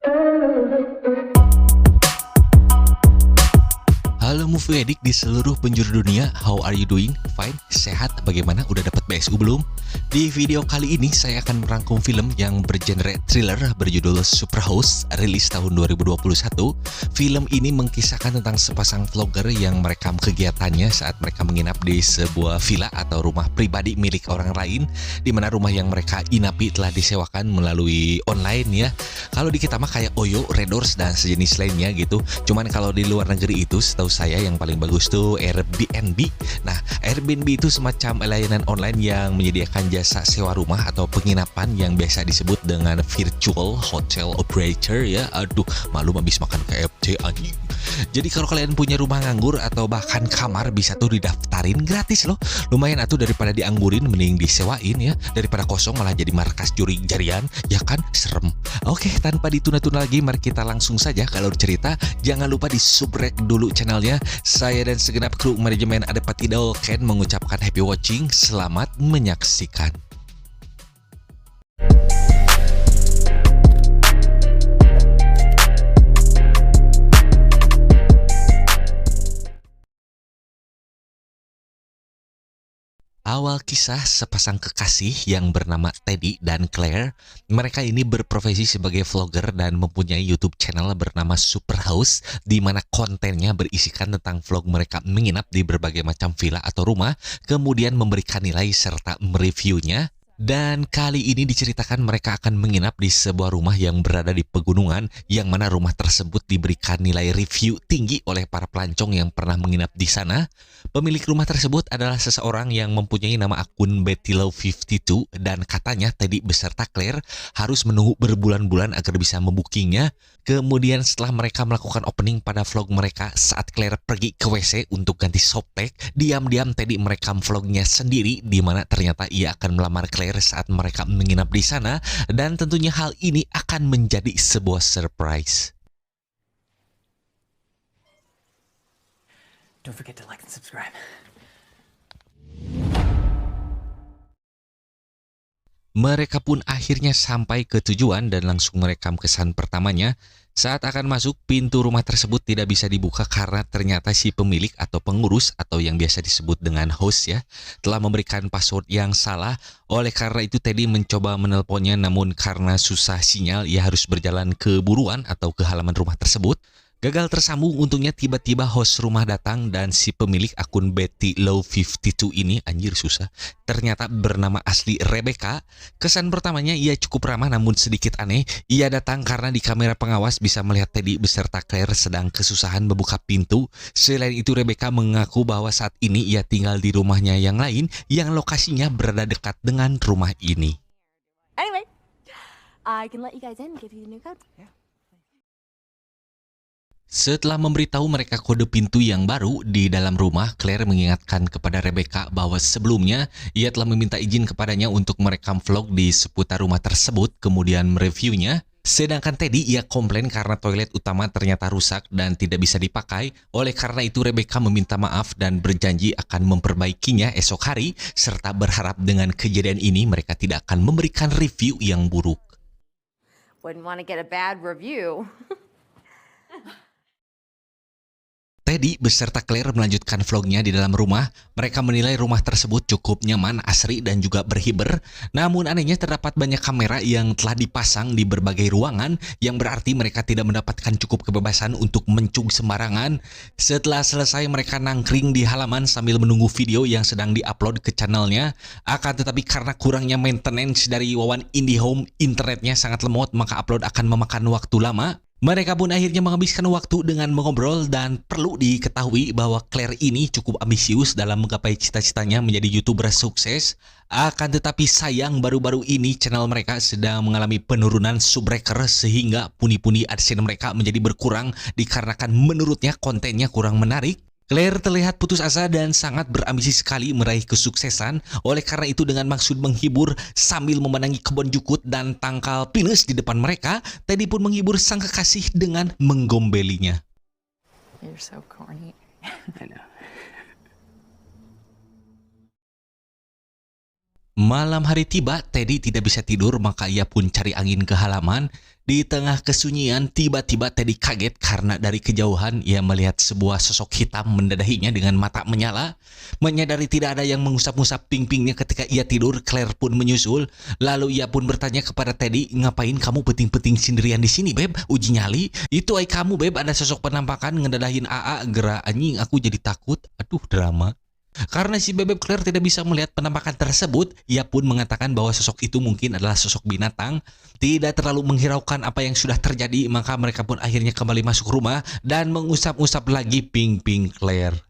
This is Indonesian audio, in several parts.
Halo movie addict di seluruh penjuru dunia, how are you doing? Fine? Sehat? Bagaimana? Udah dapat BSU belum? Di video kali ini saya akan merangkum film yang bergenre thriller berjudul Superhouse, rilis tahun 2021. Film ini mengkisahkan tentang sepasang vlogger yang merekam kegiatannya saat mereka menginap di sebuah villa atau rumah pribadi milik orang lain, di mana rumah yang mereka inapi telah disewakan melalui online ya. Kalau di kita mah kayak Oyo, Red Doors, dan sejenis lainnya gitu. Cuman kalau di luar negeri itu setahu saya yang paling bagus tuh Airbnb. Nah, Airbnb itu semacam layanan online yang menyediakan jasa sewa rumah atau penginapan yang biasa disebut dengan virtual hotel operator ya. Aduh, malu habis makan KFC anjing. Jadi kalau kalian punya rumah nganggur atau bahkan kamar bisa tuh didaftarin gratis loh. Lumayan atuh daripada dianggurin mending disewain ya. Daripada kosong malah jadi markas curi jarian, ya kan? Serem. Oke, tanpa ditunda-tunda lagi mari kita langsung saja kalau cerita. Jangan lupa di subrek dulu channelnya. Saya dan segenap kru manajemen Adepati Dolken mengucapkan happy watching. Selamat menyaksikan. Awal kisah sepasang kekasih yang bernama Teddy dan Claire. Mereka ini berprofesi sebagai vlogger dan mempunyai YouTube channel bernama Superhouse, di mana kontennya berisikan tentang vlog mereka menginap di berbagai macam villa atau rumah, kemudian memberikan nilai serta mereviewnya. Dan kali ini diceritakan mereka akan menginap di sebuah rumah yang berada di pegunungan, yang mana rumah tersebut diberikan nilai review tinggi oleh para pelancong yang pernah menginap di sana. Pemilik rumah tersebut adalah seseorang yang mempunyai nama akun BettyLove52, dan katanya Teddy beserta Claire harus menunggu berbulan-bulan agar bisa membukingnya. Kemudian setelah mereka melakukan opening pada vlog mereka saat Claire pergi ke WC untuk ganti softtek, diam-diam Teddy merekam vlognya sendiri, di mana ternyata ia akan melamar Claire saat mereka menginap di sana, dan tentunya hal ini akan menjadi sebuah surprise. Don't forget to like and subscribe. Mereka pun akhirnya sampai ke tujuan dan langsung merekam kesan pertamanya. Saat akan masuk, pintu rumah tersebut tidak bisa dibuka karena ternyata si pemilik atau pengurus atau yang biasa disebut dengan host ya, telah memberikan password yang salah. Oleh karena itu Teddy mencoba menelponnya, namun karena susah sinyal ia harus berjalan ke buruan atau ke halaman rumah tersebut. Gagal tersambung, untungnya tiba-tiba host rumah datang dan si pemilik akun BettyLove52 ini, anjir susah, ternyata bernama asli Rebecca. Kesan pertamanya ia cukup ramah namun sedikit aneh. Ia datang karena di kamera pengawas bisa melihat Teddy beserta Claire sedang kesusahan membuka pintu. Selain itu Rebecca mengaku bahwa saat ini ia tinggal di rumahnya yang lain yang lokasinya berada dekat dengan rumah ini. Anyway, I can let you guys in, give you the new code. Yeah. Setelah memberitahu mereka kode pintu yang baru di dalam rumah, Claire mengingatkan kepada Rebecca bahwa sebelumnya ia telah meminta izin kepadanya untuk merekam vlog di seputar rumah tersebut, kemudian mereviewnya. Sedangkan Teddy ia komplain karena toilet utama ternyata rusak dan tidak bisa dipakai. Oleh karena itu Rebecca meminta maaf dan berjanji akan memperbaikinya esok hari, serta berharap dengan kejadian ini mereka tidak akan memberikan review yang buruk. Wouldn't want to get a bad review. Teddy beserta Claire melanjutkan vlognya di dalam rumah. Mereka menilai rumah tersebut cukup nyaman, asri, dan juga berhiber. Namun anehnya terdapat banyak kamera yang telah dipasang di berbagai ruangan, yang berarti mereka tidak mendapatkan cukup kebebasan untuk mencung sembarangan. Setelah selesai mereka nangkring di halaman sambil menunggu video yang sedang diupload ke channelnya. Akan tetapi karena kurangnya maintenance dari Wawan IndiHome, internetnya sangat lemot, maka upload akan memakan waktu lama. Mereka pun akhirnya menghabiskan waktu dengan mengobrol, dan perlu diketahui bahwa Claire ini cukup ambisius dalam menggapai cita-citanya menjadi YouTuber sukses. Akan tetapi sayang baru-baru ini channel mereka sedang mengalami penurunan subbreaker sehingga puni-puni AdSense mereka menjadi berkurang dikarenakan menurutnya kontennya kurang menarik. Claire terlihat putus asa dan sangat berambisi sekali meraih kesuksesan. Oleh karena itu dengan maksud menghibur sambil memenangi kebun jukut dan tangkal pinus di depan mereka, Teddy pun menghibur sang kekasih dengan menggombelinya. You're so corny. I know. Malam hari tiba, Teddy tidak bisa tidur, maka ia pun cari angin ke halaman. Di tengah kesunyian, tiba-tiba Teddy kaget karena dari kejauhan ia melihat sebuah sosok hitam mendadahinya dengan mata menyala. Menyadari tidak ada yang mengusap-ngusap ping-pingnya ketika ia tidur, Claire pun menyusul. Lalu ia pun bertanya kepada Teddy, "Ngapain kamu peting-peting sendirian di sini, Beb? Uji nyali? Itu ay kamu, Beb, ada sosok penampakan ngedadahin AA, gerak anjing, aku jadi takut." Aduh, drama. Karena si Bebek Claire tidak bisa melihat penampakan tersebut, ia pun mengatakan bahwa sosok itu mungkin adalah sosok binatang. Tidak terlalu menghiraukan apa yang sudah terjadi, maka mereka pun akhirnya kembali masuk rumah dan mengusap-usap lagi ping-ping Claire.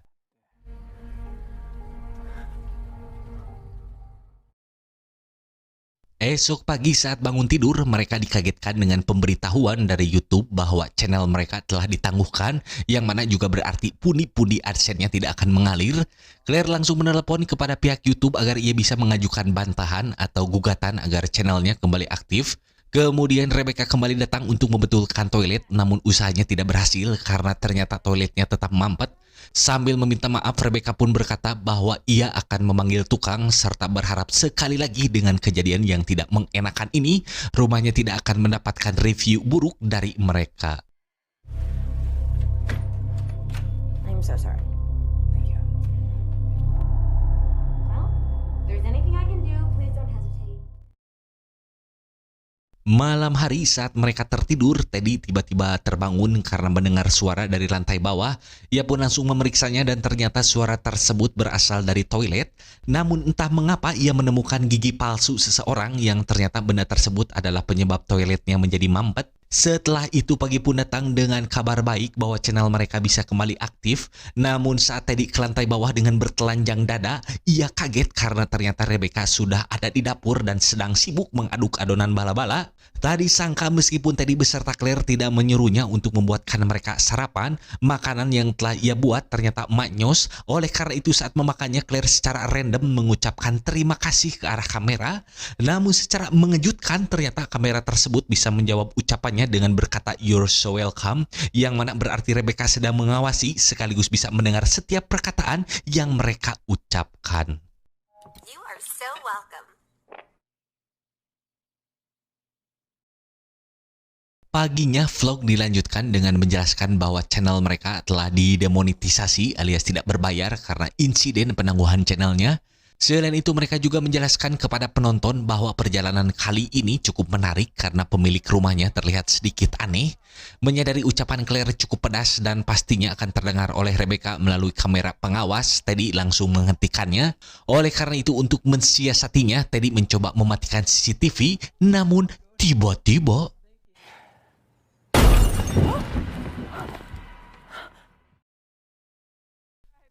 Esok pagi saat bangun tidur, mereka dikagetkan dengan pemberitahuan dari YouTube bahwa channel mereka telah ditangguhkan, yang mana juga berarti pundi-pundi AdSense-nya tidak akan mengalir. Claire langsung menelepon kepada pihak YouTube agar ia bisa mengajukan bantahan atau gugatan agar channelnya kembali aktif. Kemudian Rebecca kembali datang untuk membetulkan toilet, namun usahanya tidak berhasil karena ternyata toiletnya tetap mampet. Sambil meminta maaf, Rebecca pun berkata bahwa ia akan memanggil tukang serta berharap sekali lagi dengan kejadian yang tidak mengenakan ini, rumahnya tidak akan mendapatkan review buruk dari mereka. I'm so sorry. Thank you. Well, if there's anything I can do, please don't hesitate. Malam hari saat mereka tertidur, Teddy tiba-tiba terbangun karena mendengar suara dari lantai bawah. Ia pun langsung memeriksanya dan ternyata suara tersebut berasal dari toilet. Namun entah mengapa ia menemukan gigi palsu seseorang yang ternyata benda tersebut adalah penyebab toiletnya menjadi mampet. Setelah itu pagi pun datang dengan kabar baik bahwa channel mereka bisa kembali aktif. Namun saat Teddy ke lantai bawah dengan bertelanjang dada, ia kaget karena ternyata Rebecca sudah ada di dapur dan sedang sibuk mengaduk adonan bala-bala. Tadi sangka meskipun Teddy beserta Claire tidak menyuruhnya untuk membuatkan mereka sarapan, makanan yang telah ia buat ternyata maknyos. Oleh karena itu saat memakannya, Claire secara random mengucapkan terima kasih ke arah kamera. Namun secara mengejutkan ternyata kamera tersebut bisa menjawab ucapannya dengan berkata "You're so welcome", yang mana berarti Rebecca sedang mengawasi sekaligus bisa mendengar setiap perkataan yang mereka ucapkan. You are so welcome. Paginya vlog dilanjutkan dengan menjelaskan bahwa channel mereka telah didemonetisasi alias tidak berbayar karena insiden penangguhan channelnya. Selain itu mereka juga menjelaskan kepada penonton bahwa perjalanan kali ini cukup menarik karena pemilik rumahnya terlihat sedikit aneh. Menyadari ucapan Claire cukup pedas dan pastinya akan terdengar oleh Rebecca melalui kamera pengawas, Teddy langsung menghentikannya. Oleh karena itu untuk mensiasatinya, Teddy mencoba mematikan CCTV, namun tiba-tiba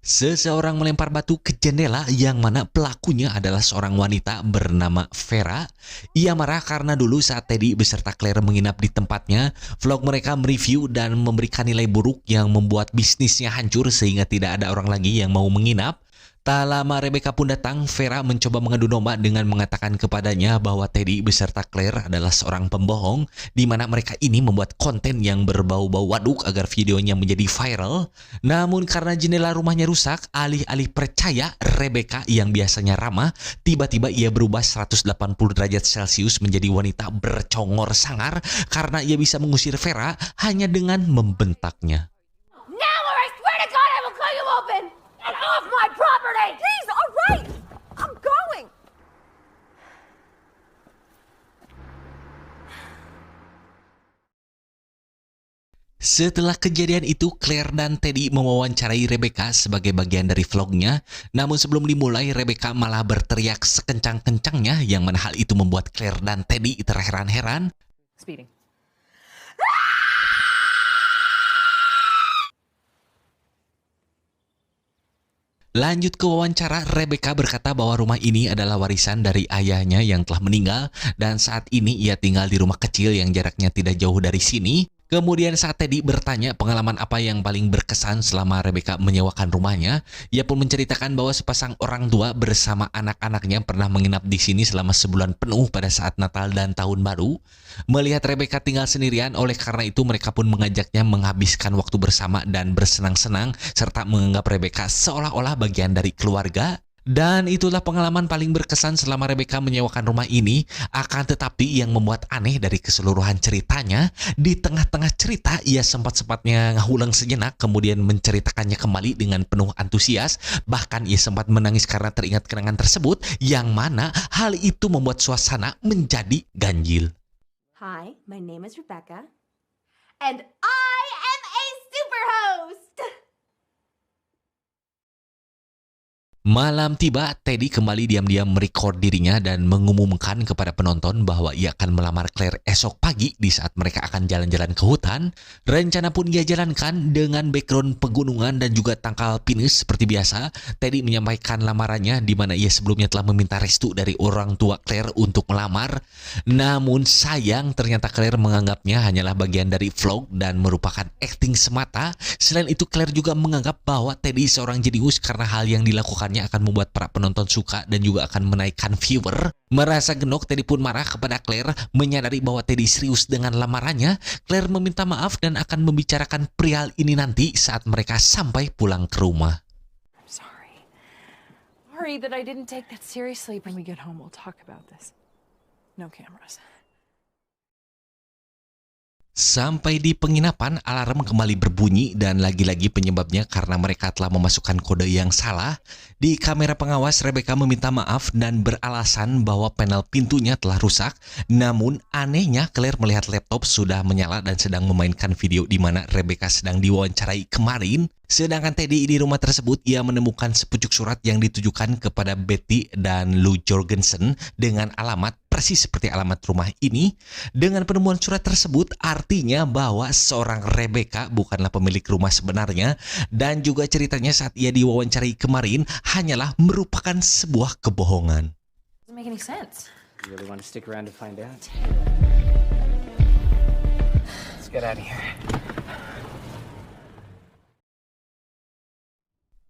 seseorang melempar batu ke jendela yang mana pelakunya adalah seorang wanita bernama Vera. Ia marah karena dulu saat Teddy beserta Claire menginap di tempatnya, vlog mereka mereview dan memberikan nilai buruk yang membuat bisnisnya hancur sehingga tidak ada orang lagi yang mau menginap. Tak lama Rebecca pun datang, Vera mencoba mengadu domba dengan mengatakan kepadanya bahwa Teddy beserta Claire adalah seorang pembohong, di mana mereka ini membuat konten yang berbau-bau waduk agar videonya menjadi viral. Namun karena jendela rumahnya rusak, alih-alih percaya Rebecca yang biasanya ramah, tiba-tiba ia berubah 180 derajat Celcius menjadi wanita bercongor sangar karena ia bisa mengusir Vera hanya dengan membentaknya. Now or I swear to God I will cut you open! Get off my property! Please, all right. I'm going. Setelah kejadian itu, Claire dan Teddy mewawancarai Rebecca sebagai bagian dari vlognya. Namun sebelum dimulai, Rebecca malah berteriak sekencang-kencangnya, yang mana hal itu membuat Claire dan Teddy terheran-heran. Speeding. Lanjut ke wawancara, Rebecca berkata bahwa rumah ini adalah warisan dari ayahnya yang telah meninggal dan saat ini ia tinggal di rumah kecil yang jaraknya tidak jauh dari sini. Kemudian saat Teddy bertanya pengalaman apa yang paling berkesan selama Rebecca menyewakan rumahnya, ia pun menceritakan bahwa sepasang orang tua bersama anak-anaknya pernah menginap di sini selama sebulan penuh pada saat Natal dan Tahun Baru. Melihat Rebecca tinggal sendirian, oleh karena itu mereka pun mengajaknya menghabiskan waktu bersama dan bersenang-senang serta menganggap Rebecca seolah-olah bagian dari keluarga. Dan itulah pengalaman paling berkesan selama Rebecca menyewakan rumah ini. Akan tetapi yang membuat aneh dari keseluruhan ceritanya, di tengah-tengah cerita ia sempat-sempatnya ngulang sejenak kemudian menceritakannya kembali dengan penuh antusias. Bahkan ia sempat menangis karena teringat kenangan tersebut, yang mana hal itu membuat suasana menjadi ganjil. Hi, my name is Rebecca. And I am a superhost! Malam tiba, Teddy kembali diam-diam merekod dirinya dan mengumumkan kepada penonton bahwa ia akan melamar Claire esok pagi di saat mereka akan jalan-jalan ke hutan. Rencana pun ia jalankan dengan background pegunungan dan juga tangkal pinus seperti biasa. Teddy menyampaikan lamarannya di mana ia sebelumnya telah meminta restu dari orang tua Claire untuk melamar. Namun sayang ternyata Claire menganggapnya hanyalah bagian dari vlog dan merupakan acting semata. Selain itu Claire juga menganggap bahwa Teddy seorang jenius karena hal yang dilakukan akan membuat para penonton suka dan juga akan menaikkan viewer. Merasa genok, Teddy pun marah kepada Claire. Menyadari bahwa Teddy serius dengan lamarannya, Claire meminta maaf dan akan membicarakan perihal ini nanti saat mereka sampai pulang ke rumah. I'm sorry. Sorry that I didn't take that seriously. When we get home, we'll talk about this. No cameras. Sampai di penginapan, alarm kembali berbunyi dan lagi-lagi penyebabnya karena mereka telah memasukkan kode yang salah. Di kamera pengawas, Rebecca meminta maaf dan beralasan bahwa panel pintunya telah rusak. Namun anehnya Claire melihat laptop sudah menyala dan sedang memainkan video di mana Rebecca sedang diwawancarai kemarin. Sedangkan Teddy di rumah tersebut, ia menemukan sepucuk surat yang ditujukan kepada Betty dan Lou Jorgensen dengan alamat persis seperti alamat rumah ini. Dengan penemuan surat tersebut, artinya bahwa seorang Rebecca bukanlah pemilik rumah sebenarnya, dan juga ceritanya saat ia diwawancarai kemarin hanyalah merupakan sebuah kebohongan. Doesn't make any sense. You really want to stick around to find out? Let's get out of here.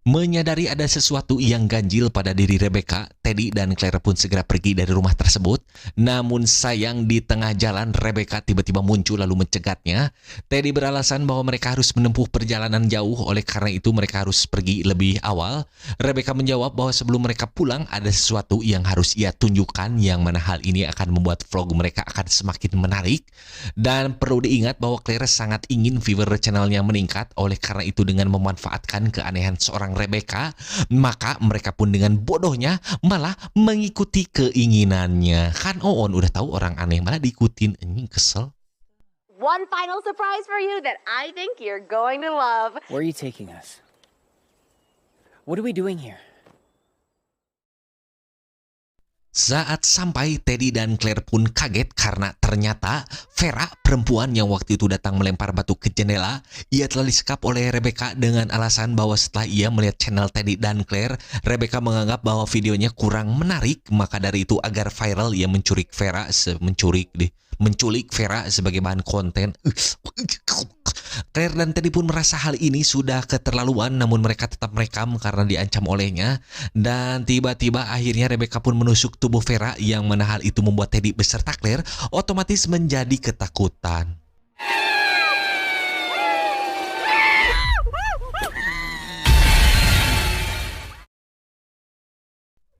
Menyadari ada sesuatu yang ganjil pada diri Rebecca, Teddy dan Claire pun segera pergi dari rumah tersebut. Namun sayang di tengah jalan Rebecca tiba-tiba muncul lalu mencegatnya. Teddy beralasan bahwa mereka harus menempuh perjalanan jauh, oleh karena itu mereka harus pergi lebih awal. Rebecca menjawab bahwa sebelum mereka pulang ada sesuatu yang harus ia tunjukkan, yang mana hal ini akan membuat vlog mereka akan semakin menarik. Dan perlu diingat bahwa Claire sangat ingin viewer channelnya meningkat, oleh karena itu dengan memanfaatkan keanehan seorang Rebecca, maka mereka pun dengan bodohnya malah mengikuti keinginannya. Kan Oon udah tahu orang aneh malah diikutin, anjing kesel. One final surprise for you that I think you're going to love. Where are you taking us? What are we doing here? Saat sampai, Teddy dan Claire pun kaget karena ternyata Vera, perempuan yang waktu itu datang melempar batu ke jendela, ia telah disekap oleh Rebecca dengan alasan bahwa setelah ia melihat channel Teddy dan Claire, Rebecca menganggap bahwa videonya kurang menarik. Maka dari itu agar viral ia menculik Vera sebagai bahan konten. Claire dan Teddy pun merasa hal ini sudah keterlaluan, namun mereka tetap merekam karena diancam olehnya. Dan tiba-tiba akhirnya Rebecca pun menusuk tubuh Vera, yang mana hal itu membuat Teddy beserta Claire otomatis menjadi ketakutan.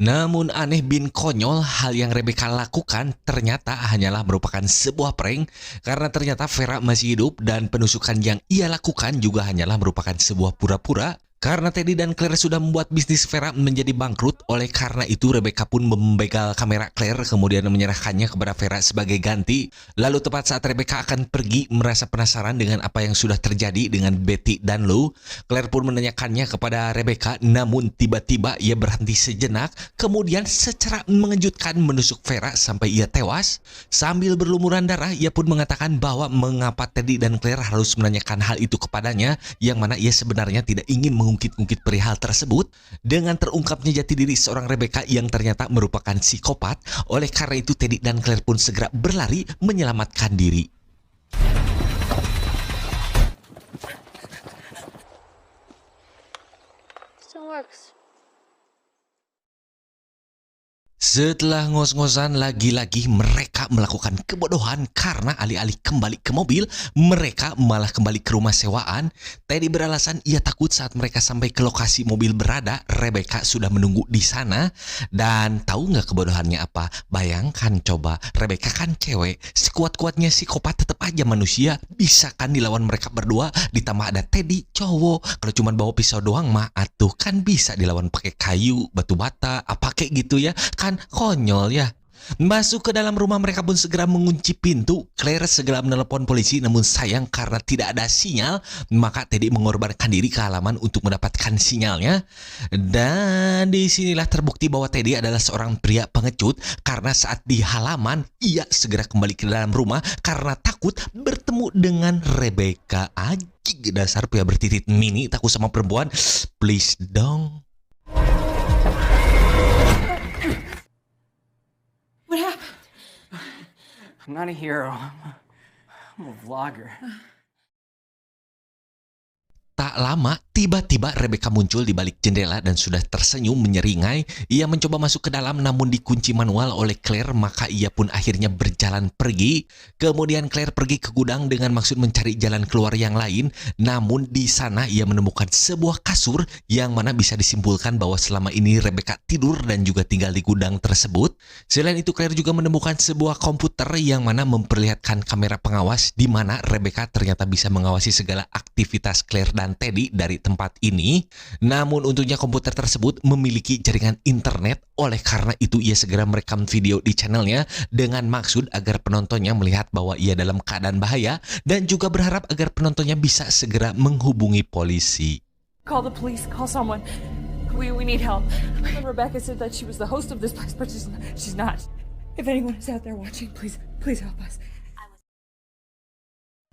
Namun aneh bin konyol, hal yang Rebecca lakukan ternyata hanyalah merupakan sebuah prank, karena ternyata Vera masih hidup dan penusukan yang ia lakukan juga hanyalah merupakan sebuah pura-pura. Karena Teddy dan Claire sudah membuat bisnis Vera menjadi bangkrut, oleh karena itu Rebecca pun membegal kamera Claire kemudian menyerahkannya kepada Vera sebagai ganti. Lalu tepat saat Rebecca akan pergi, merasa penasaran dengan apa yang sudah terjadi dengan Betty dan Lou, Claire pun menanyakannya kepada Rebecca, namun tiba-tiba ia berhenti sejenak kemudian secara mengejutkan menusuk Vera sampai ia tewas. Sambil berlumuran darah, ia pun mengatakan bahwa mengapa Teddy dan Claire harus menanyakan hal itu kepadanya, yang mana ia sebenarnya tidak ingin mengungkit-ungkit perihal tersebut. Dengan terungkapnya jati diri seorang Rebecca yang ternyata merupakan psikopat, oleh karena itu Teddy dan Claire pun segera berlari menyelamatkan diri. Still works. Setelah ngos-ngosan, lagi-lagi mereka melakukan kebodohan karena alih-alih kembali ke mobil, mereka malah kembali ke rumah sewaan. Teddy beralasan ia takut saat mereka sampai ke lokasi mobil berada, Rebecca sudah menunggu di sana. Dan tahu nggak kebodohannya apa? Bayangkan coba, Rebecca kan cewek, sekuat-kuatnya psikopat tetap aja manusia. Bisa kan dilawan mereka berdua, ditambah ada Teddy cowok. Kalau cuma bawa pisau doang mah, atuh kan bisa dilawan pakai kayu, batu bata, apa kayak gitu ya. Kan konyol ya. Masuk ke dalam rumah, mereka pun segera mengunci pintu. Claire segera menelepon polisi, namun sayang karena tidak ada sinyal, maka Teddy mengorbankan diri ke halaman untuk mendapatkan sinyalnya. Dan disinilah terbukti bahwa Teddy adalah seorang pria pengecut, karena saat di halaman ia segera kembali ke dalam rumah karena takut bertemu dengan Rebecca. Anjing, dasar pria bertitit mini takut sama perempuan. Please dong. What happened? I'm not a hero. I'm a vlogger. Tak lama, tiba-tiba Rebecca muncul di balik jendela dan sudah tersenyum menyeringai. Ia mencoba masuk ke dalam namun dikunci manual oleh Claire, maka ia pun akhirnya berjalan pergi. Kemudian Claire pergi ke gudang dengan maksud mencari jalan keluar yang lain. Namun di sana ia menemukan sebuah kasur yang mana bisa disimpulkan bahwa selama ini Rebecca tidur dan juga tinggal di gudang tersebut. Selain itu Claire juga menemukan sebuah komputer yang mana memperlihatkan kamera pengawas di mana Rebecca ternyata bisa mengawasi segala aktivitas Claire dan Teddy dari tempat ini. Namun untungnya komputer tersebut memiliki jaringan internet, oleh karena itu ia segera merekam video di channelnya dengan maksud agar penontonnya melihat bahwa ia dalam keadaan bahaya dan juga berharap agar penontonnya bisa segera menghubungi polisi. Call the police, call someone. We need help. Rebecca said that she was the host of this place, but she's not. If anyone is out there watching, please help us.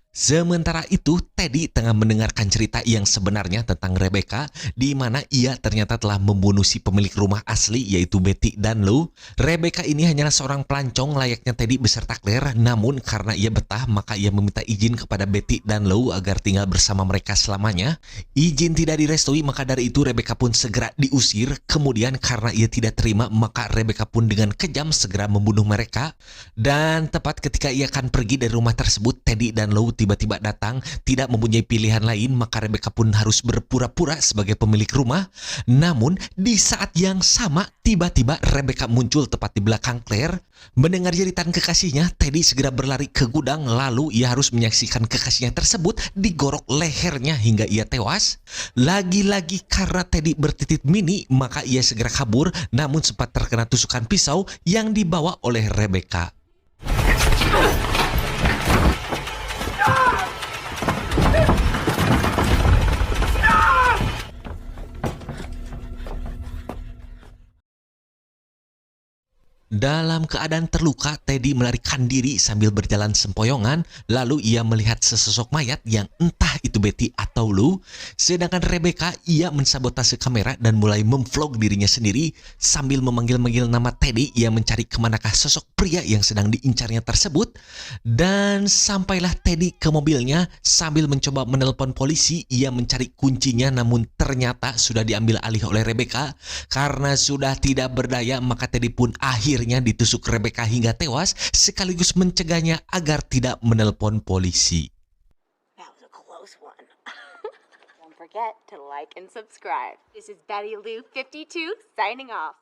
Sementara itu, Teddy tengah mendengarkan cerita yang sebenarnya tentang Rebecca, di mana ia ternyata telah membunuh si pemilik rumah asli, yaitu Betty dan Lou. Rebecca ini hanyalah seorang pelancong layaknya Teddy beserta Claire, namun karena ia betah, maka ia meminta izin kepada Betty dan Lou agar tinggal bersama mereka selamanya. Izin tidak direstui, maka dari itu Rebecca pun segera diusir. Kemudian karena ia tidak terima, maka Rebecca pun dengan kejam segera membunuh mereka. Dan tepat ketika ia akan pergi dari rumah tersebut, Teddy dan Lou tiba-tiba datang, tidak mempunyai pilihan lain, maka Rebecca pun harus berpura-pura sebagai pemilik rumah. Namun di saat yang sama, tiba-tiba Rebecca muncul tepat di belakang Claire. Mendengar jeritan kekasihnya, Teddy segera berlari ke gudang, lalu ia harus menyaksikan kekasihnya tersebut digorok lehernya hingga ia tewas. Lagi-lagi karena Teddy bertitit mini, maka ia segera kabur, namun sempat terkena tusukan pisau yang dibawa oleh Rebecca. Dalam keadaan terluka, Teddy melarikan diri sambil berjalan sempoyongan. Lalu ia melihat sesosok mayat yang entah itu Betty atau Lou. Sedangkan Rebecca, ia mensabotase kamera dan mulai memvlog dirinya sendiri. Sambil memanggil-manggil nama Teddy, ia mencari kemanakah sosok pria yang sedang diincarnya tersebut. Dan sampailah Teddy ke mobilnya. Sambil mencoba menelpon polisi, ia mencari kuncinya, namun ternyata sudah diambil alih oleh Rebecca. Karena sudah tidak berdaya, maka Teddy pun akhirnya ditusuk Rebecca hingga tewas, sekaligus mencegahnya agar tidak menelpon polisi. That was a close one. Don't forget to like and subscribe. This is Betty Lou 52 signing off.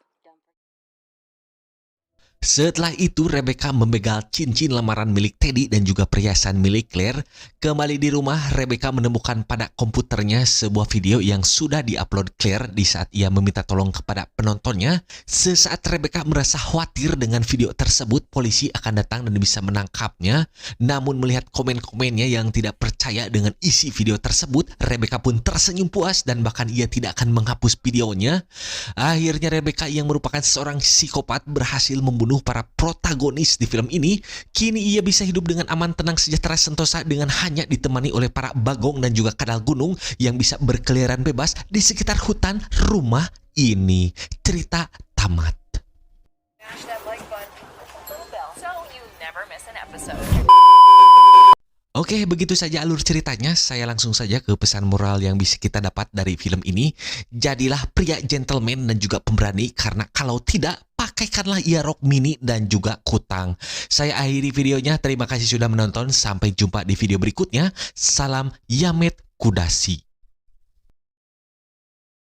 Setelah itu Rebecca membegal cincin lamaran milik Teddy dan juga perhiasan milik Claire. Kembali di rumah, Rebecca menemukan pada komputernya sebuah video yang sudah diupload Claire di saat ia meminta tolong kepada penontonnya. Sesaat Rebecca merasa khawatir dengan video tersebut, polisi akan datang dan bisa menangkapnya. Namun melihat komen-komennya yang tidak percaya dengan isi video tersebut, Rebecca pun tersenyum puas dan bahkan ia tidak akan menghapus videonya. Akhirnya Rebecca yang merupakan seorang psikopat berhasil membunuh para protagonis di film ini. Kini ia bisa hidup dengan aman, tenang, sejahtera, sentosa dengan hanya ditemani oleh para bagong dan juga kadal gunung yang bisa berkeliaran bebas di sekitar hutan rumah ini. Cerita tamat. Oke, begitu saja alur ceritanya. Saya langsung saja ke pesan moral yang bisa kita dapat dari film ini. Jadilah pria gentleman dan juga pemberani, karena kalau tidak, pakai pakaikanlah ia rok mini dan juga kutang. Saya akhiri videonya, terima kasih sudah menonton, sampai jumpa di video berikutnya. Salam Yamet Kudasi.